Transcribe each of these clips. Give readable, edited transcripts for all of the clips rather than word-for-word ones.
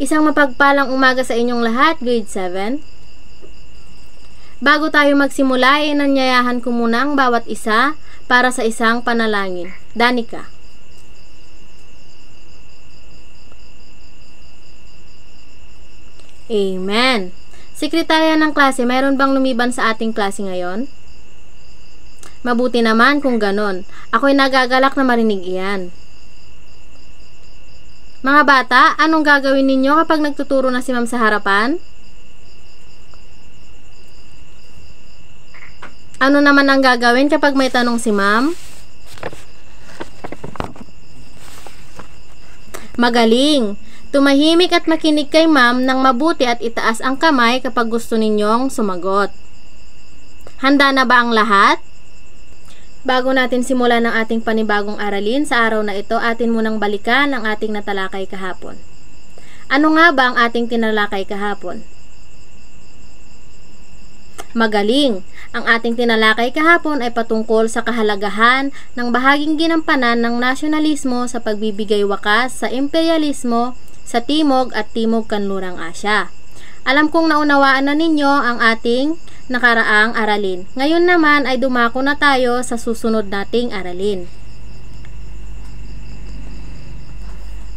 Isang mapagpalang umaga sa inyong lahat, grade 7. Bago tayo magsimula, inanyayahan ko muna ang bawat isa para sa isang panalangin. Danica. Amen. Sekretarya ng klase, mayroon bang lumiban sa ating klase ngayon? Mabuti naman kung ganon. Ako'y nagagalak na marinig iyan. Mga bata, anong gagawin ninyo kapag nagtuturo na si ma'am sa harapan? Ano naman ang gagawin kapag may tanong si ma'am? Magaling! Tumahimik at makinig kay ma'am nang mabuti at itaas ang kamay kapag gusto ninyong sumagot. Handa na ba ang lahat? Bago natin simulan ang ating panibagong aralin sa araw na ito, atin munang balikan ang ating natalakay kahapon. Ano nga ba ang ating tinalakay kahapon? Magaling! Ang ating tinalakay kahapon ay patungkol sa kahalagahan ng bahaging ginampanan ng nasyonalismo sa pagbibigay wakas sa imperialismo sa Timog at Timog Kanlurang Asya. Alam kong naunawaan na ninyo ang ating nakaraang aralin. Ngayon naman ay dumako na tayo sa susunod nating aralin.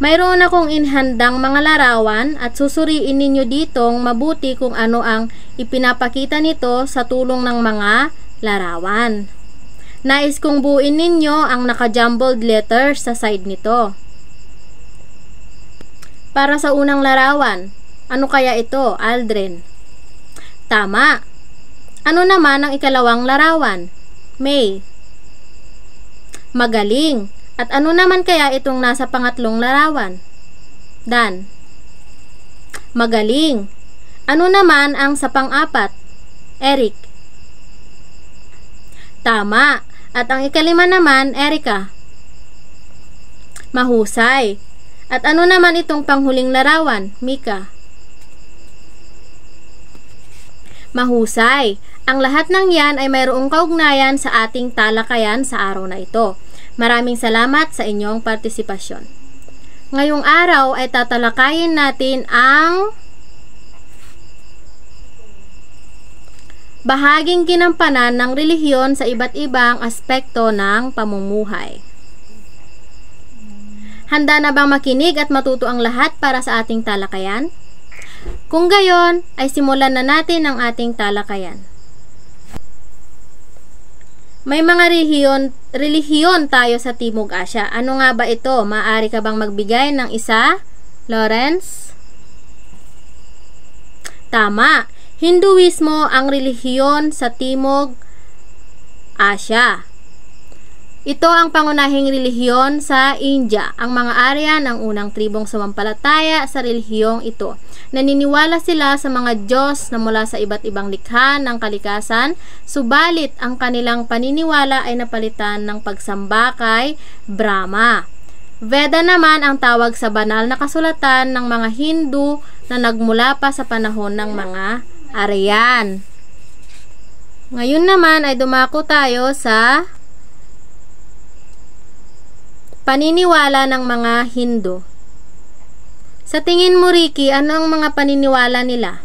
Mayroon akong inhandang mga larawan at susuriin ninyo ditong mabuti kung ano ang ipinapakita nito sa tulong ng mga larawan. Nais kong buuin ninyo ang naka-jumbled letters sa side nito. Para sa unang larawan, ano kaya ito, Aldrin? Tama! Ano naman ang ikalawang larawan? May. Magaling. At ano naman kaya itong nasa pangatlong larawan? Dan. Magaling. Ano naman ang sa pang-apat? Eric. Tama. At ang ikalima naman, Erica. Mahusay. At ano naman itong panghuling larawan? Mika. Mahusay. Ang lahat ng yan ay mayroong kaugnayan sa ating talakayan sa araw na ito. Maraming salamat sa inyong partisipasyon. Ngayong araw ay tatalakayin natin ang bahaging ginampanan ng relihiyon sa iba't ibang aspekto ng pamumuhay. Handa na bang makinig at matuto ang lahat para sa ating talakayan? Kung gayon, ay simulan na natin ang ating talakayan. May mga relihiyon tayo sa Timog Asya. Ano nga ba ito? Maaari ka bang magbigay ng isa? Lawrence? Tama. Hinduismo ang relihiyon sa Timog Asya. Ito ang pangunahing relihiyon sa India. Ang mga Arya ng unang tribong sumampalataya sa relihiyong ito. Naniniwala sila sa mga Diyos na mula sa iba't ibang likha ng kalikasan, subalit ang kanilang paniniwala ay napalitan ng pagsamba kay Brahma. Veda naman ang tawag sa banal na kasulatan ng mga Hindu na nagmula pa sa panahon ng mga Aryan. Ngayon naman ay dumako tayo sa paniniwala ng mga Hindu. Sa tingin mo, Ricky, ano ang mga paniniwala nila?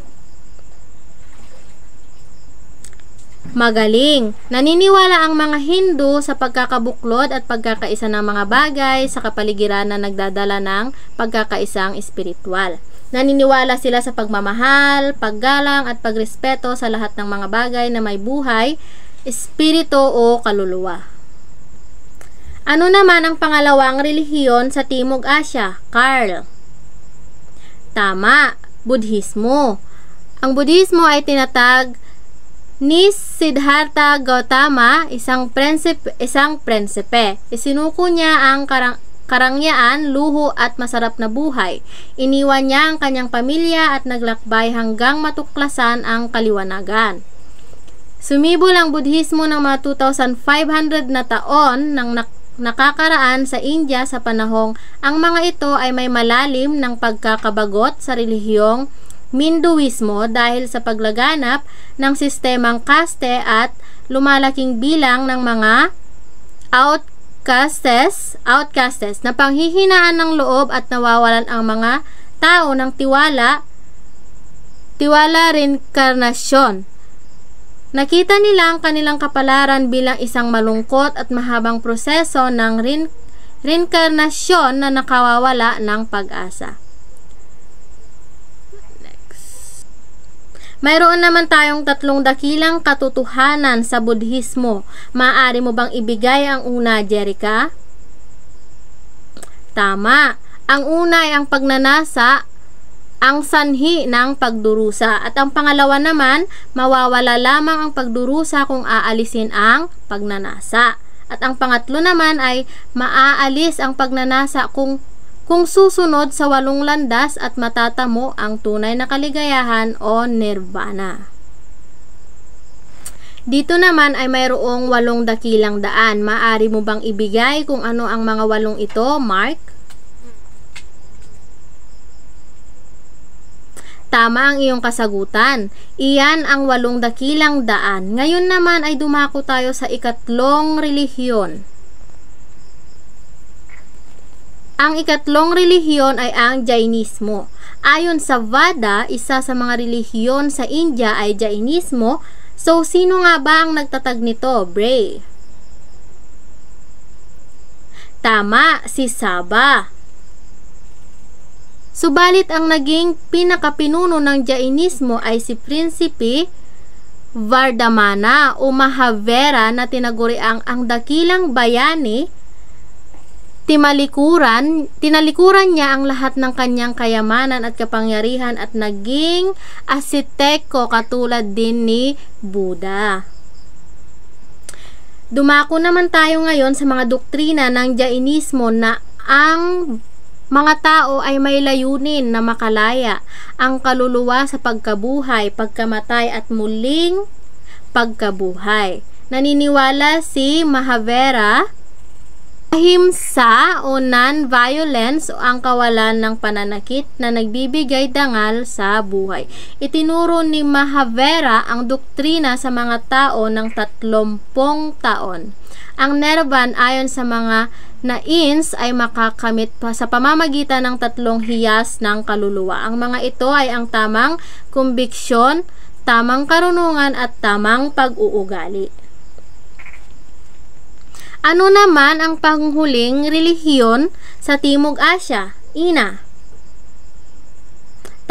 Magaling! Naniniwala ang mga Hindu sa pagkakabuklod at pagkakaisa ng mga bagay sa kapaligiran na nagdadala ng pagkakaisang espiritual. Naniniwala sila sa pagmamahal, paggalang at pagrespeto sa lahat ng mga bagay na may buhay, espiritu o kaluluwa. Ano naman ang pangalawang relihiyon sa Timog Asya, Carl? Tama, Budhismo. Ang Budhismo ay tinatag ni Siddhartha Gautama, isang prinsipe. Isinuko niya ang karangyaan, luho at masarap na buhay. Iniwan niya ang kanyang pamilya at naglakbay hanggang matuklasan ang kaliwanagan. Sumibol ang Budhismo ng mga 2,500 na taon ng nakakaraan sa India sa panahong ang mga ito ay may malalim ng pagkakabagot sa relihiyong Hinduismo dahil sa paglaganap ng sistemang kaste at lumalaking bilang ng mga outcastes na panghihinaan ng loob at nawawalan ang mga tao ng tiwala reinkarnasyon. Nakita nila ang kanilang kapalaran bilang isang malungkot at mahabang proseso ng reinkarnasyon na nakawawala ng pag-asa. Next. Mayroon naman tayong 3 dakilang katotohanan sa Budhismo. Maaari mo bang ibigay ang una, Jerica? Tama. Ang una ay ang pagnanasa, ang sanhi ng pagdurusa. At ang pangalawa naman, mawawala lamang ang pagdurusa kung aalisin ang pagnanasa. At ang pangatlo naman ay maaalis ang pagnanasa kung susunod sa 8 landas at matatamo ang tunay na kaligayahan o nirvana. Dito naman ay mayroong 8 dakilang daan. Maaari mo bang ibigay kung ano ang mga 8 ito, Mark? Tama ang iyong kasagutan. Iyan ang 8 dakilang daan. Ngayon naman ay dumako tayo sa ikatlong relihiyon. Ang ikatlong relihiyon ay ang Jainismo. Ayon sa Veda, isa sa mga relihiyon sa India ay Jainismo. So, sino nga ba ang nagtatag nito, Bray? Tama, si Saba. Subalit ang naging pinakapinuno ng Jainismo ay si Prinsipe Vardhamana o Mahavira na tinaguri ang dakilang bayani. Tinalikuran niya ang lahat ng kanyang kayamanan at kapangyarihan at naging asiteko katulad din ni Buddha. Dumako naman tayo ngayon sa mga doktrina ng Jainismo na ang mga tao ay may layunin na makalaya ang kaluluwa sa pagkabuhay, pagkamatay at muling pagkabuhay. Naniniwala si Mahavira ahimsa o non-violence o ang kawalan ng pananakit na nagbibigay dangal sa buhay. Itinuro ni Mahavira ang doktrina sa mga tao ng 30 taon. Ang nirvana ayon sa mga nains ay makakamit pa sa pamamagitan ng 3 hiyas ng kaluluwa. Ang mga ito ay ang tamang kumbiksyon, tamang karunungan at tamang pag-uugali. Ano naman ang panghuling relihiyon sa Timog Asya? Ina?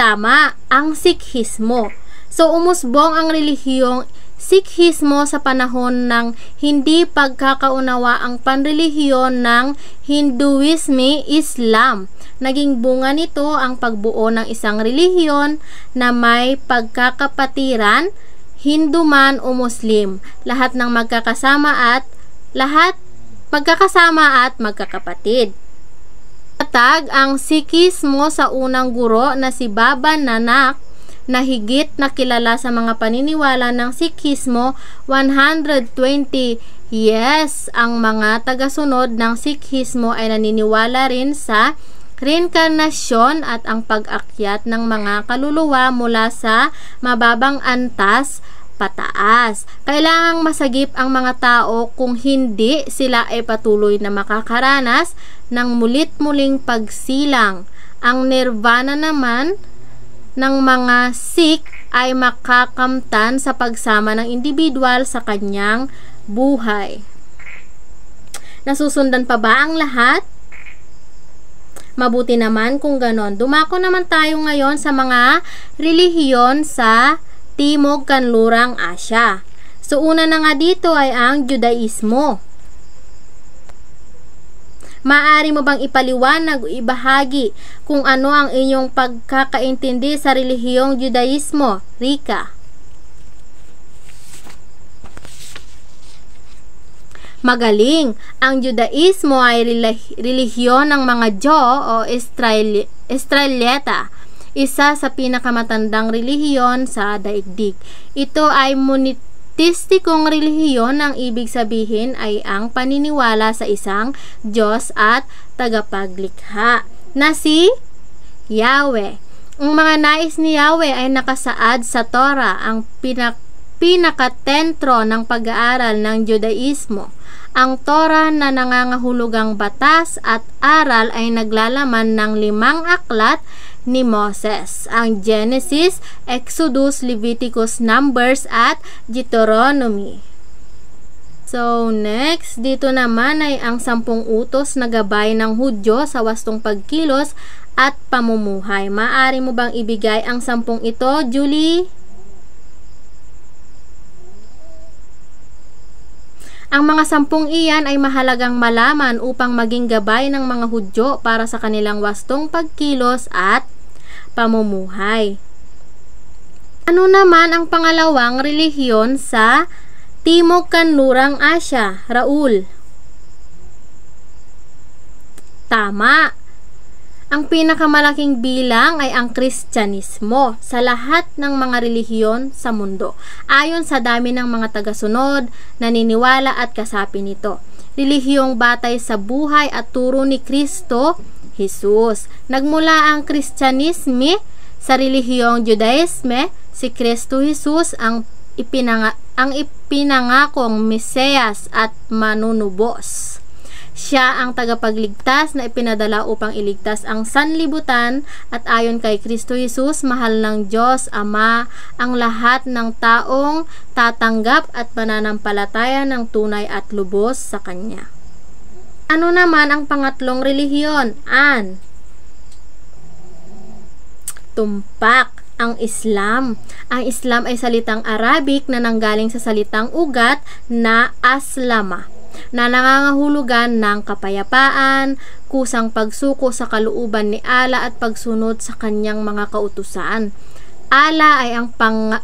Tama, ang Sikhismo. So, umusbong ang relihiyong Sikhismo sa panahon ng hindi pagkakaunawa ang panrelihiyon ng Hinduisme, Islam. Naging bunga nito ang pagbuo ng isang relihiyon na may pagkakapatiran, Hindu man o Muslim, lahat magkakasama at magkakapatid. Tatag ang Sikhismo sa unang guro na si Baba Nanak na higit na kilala sa mga paniniwala ng Sikhismo. 120 yes, ang mga tagasunod ng Sikhismo ay naniniwala rin sa reinkarnasyon at ang pag-akyat ng mga kaluluwa mula sa mababang antas pataas. Kailangang masagip ang mga tao kung hindi sila ay patuloy na makakaranas ng mulit-muling pagsilang. Ang nirvana naman ng mga Sikh ay makakamtan sa pagsama ng individual sa kanyang buhay. Nasusundan pa ba ang lahat? Mabuti naman kung ganon. Dumako naman tayo ngayon sa mga relihiyon sa Timog Kanlurang Asya. So, una na nga dito ay ang Judaismo. Maaari mo bang ipaliwanag o ibahagi kung ano ang inyong pagkakaintindi sa relihiyong Judaismo, Rika? Magaling! Ang Judaismo ay relihiyon ng mga Diyo o Israelita, isa sa pinakamatandang relihiyon sa daigdig. Ito ay monoteistikong relihiyon. Ang ibig sabihin ay ang paniniwala sa isang Diyos at tagapaglikha na si Yahweh. Ang mga nais ni Yahweh ay nakasaad sa Torah, ang pinakatentro ng pag-aaral ng Judaismo. Ang Torah na nangangahulugang batas at aral ay naglalaman ng 5 aklat, ni Moses, ang Genesis, Exodus, Leviticus, Numbers, at Deuteronomy. So, next, dito naman ay ang 10 utos na gabay ng Hudyo sa wastong pagkilos at pamumuhay. Maaari mo bang ibigay ang 10 ito, Julie? Ang mga 10 iyan ay mahalagang malaman upang maging gabay ng mga Hudyo para sa kanilang wastong pagkilos at pamumuhay. Ano naman ang pangalawang relihiyon sa Timog Kanlurang Asya, Raul? Tama. Ang pinakamalaking bilang ay ang Kristyanismo sa lahat ng mga relihiyon sa mundo. Ayon sa dami ng mga tagasunod, naniniwala at kasapi nito. Relihiyong batay sa buhay at turo ni Kristo, Jesus. Nagmula ang Kristyanisme sa relihiyong Judaisme, si Kristo Jesus ang ipinangakong Mesiyas at manunubos. Siya ang tagapagligtas na ipinadala upang iligtas ang sanlibutan, at ayon kay Kristo Jesus, mahal ng Diyos Ama ang lahat ng taong tatanggap at pananampalataya ng tunay at lubos sa Kanya. Ano naman ang pangatlong relihiyon? Tumpak. Ang Islam. Ang Islam ay salitang Arabic na nanggaling sa salitang ugat na aslama, na nangangahulugan ng kapayapaan, kusang pagsuko sa kalooban ni Allah at pagsunod sa kanyang mga kautusan. Allah ay ang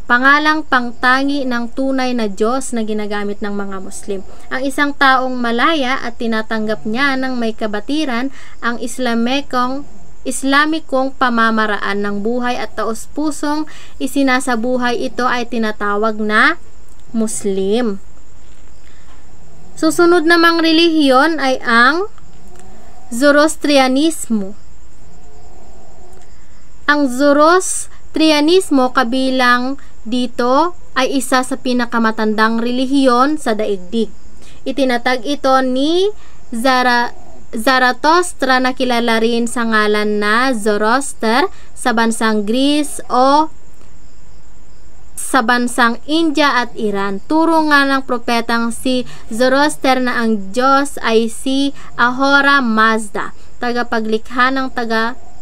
pangalang pangtangi ng tunay na Diyos na ginagamit ng mga Muslim. Ang isang taong malaya at tinatanggap niya ng may kabatiran ang Islamikong pamamaraan ng buhay at taos-pusong isinasabuhay, ito ay tinatawag na Muslim. Susunod namang relihiyon ay ang Zoroastrianismo. Ang Zoroastrianismo kabilang dito ay isa sa pinakamatandang relihiyon sa daigdig. Itinatag ito ni Zarathustra na kilala rin sa ngalan na Zoroaster sa bansang Greece o sa bansang India at Iran. Turo nga ng propetang si Zoroaster na ang Diyos ay si Ahura Mazda, tagapaglikha ng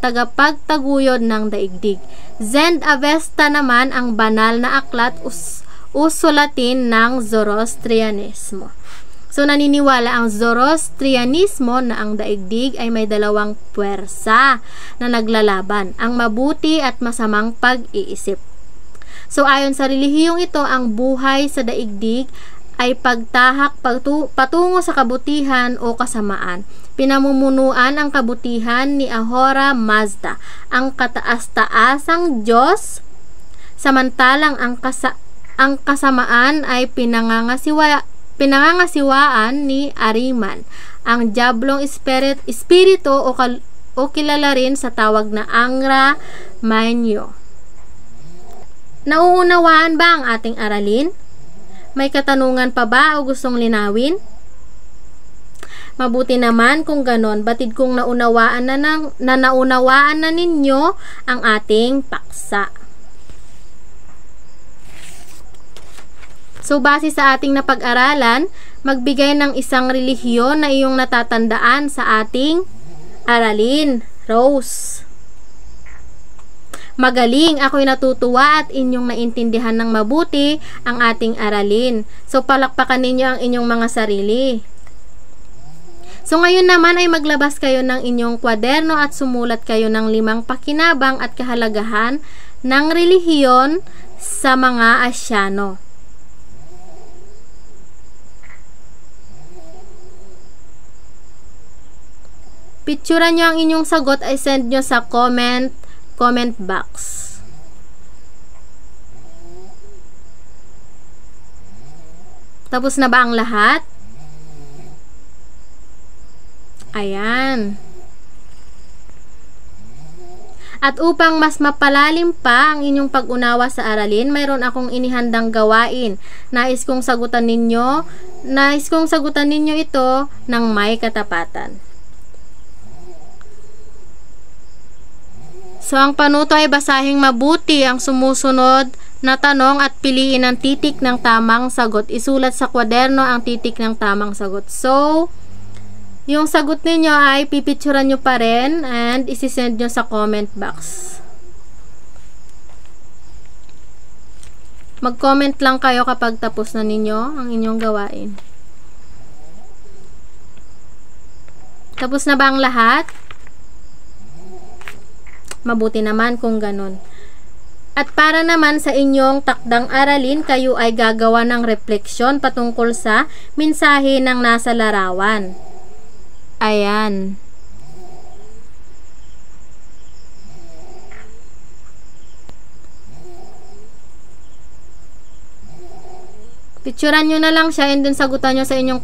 tagapagtaguyod ng daigdig. Zend Avesta naman ang banal na aklat usulatin ng Zoroastrianismo. So, naniniwala ang Zoroastrianismo na ang daigdig ay may dalawang puwersa na naglalaban, ang mabuti at masamang pag-iisip. So, ayon sa relihiyong ito, ang buhay sa daigdig ay pagtahak patungo sa kabutihan o kasamaan. Pinamumunuan ang kabutihan ni Ahura Mazda, ang kataas-taasang Diyos, samantalang ang kasamaan ay pinangangasiwaan ni Ariman, ang Diablong Espiritu o kilala rin sa tawag na Angra Mainyo. Nauunawaan ba ang ating aralin? May katanungan pa ba o gustong linawin? Mabuti naman kung ganon, batid kong naunawaan na ninyo ang ating paksa. So, base sa ating napag-aralan, magbigay ng isang relihiyon na iyong natatandaan sa ating aralin. Rose. Magaling, ako'y natutuwa at inyong naintindihan ng mabuti ang ating aralin. So, palakpakan ninyo ang inyong mga sarili. So, ngayon naman ay maglabas kayo ng inyong kwaderno at sumulat kayo ng 5 pakinabang at kahalagahan ng relihiyon sa mga Asyano. Picturean nyo ang inyong sagot ay send nyo sa comment box. Tapos na ba ang lahat? Ayan. At upang mas mapalalim pa ang inyong pag-unawa sa aralin, mayroon akong inihandang gawain. Nais kong sagutan ninyo ito ng may katapatan. So, ang panuto ay basahing mabuti ang sumusunod na tanong at piliin ang titik ng tamang sagot. Isulat sa kwaderno ang titik ng tamang sagot. So, yung sagot ninyo ay pipicturan nyo pa rin and isisend nyo sa comment box. Mag-comment lang kayo kapag tapos na ninyo ang inyong gawain. Tapos na ba ang lahat? Mabuti naman kung ganun. At para naman sa inyong takdang aralin, kayo ay gagawa ng refleksyon patungkol sa mensahe ng nasa larawan. Ayan. Picturean nyo na lang siya and then sagutan nyo sa inyong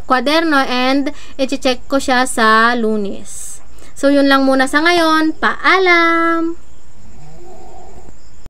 kwaderno and i-check ko siya sa Lunes. So, yun lang muna sa ngayon. Paalam!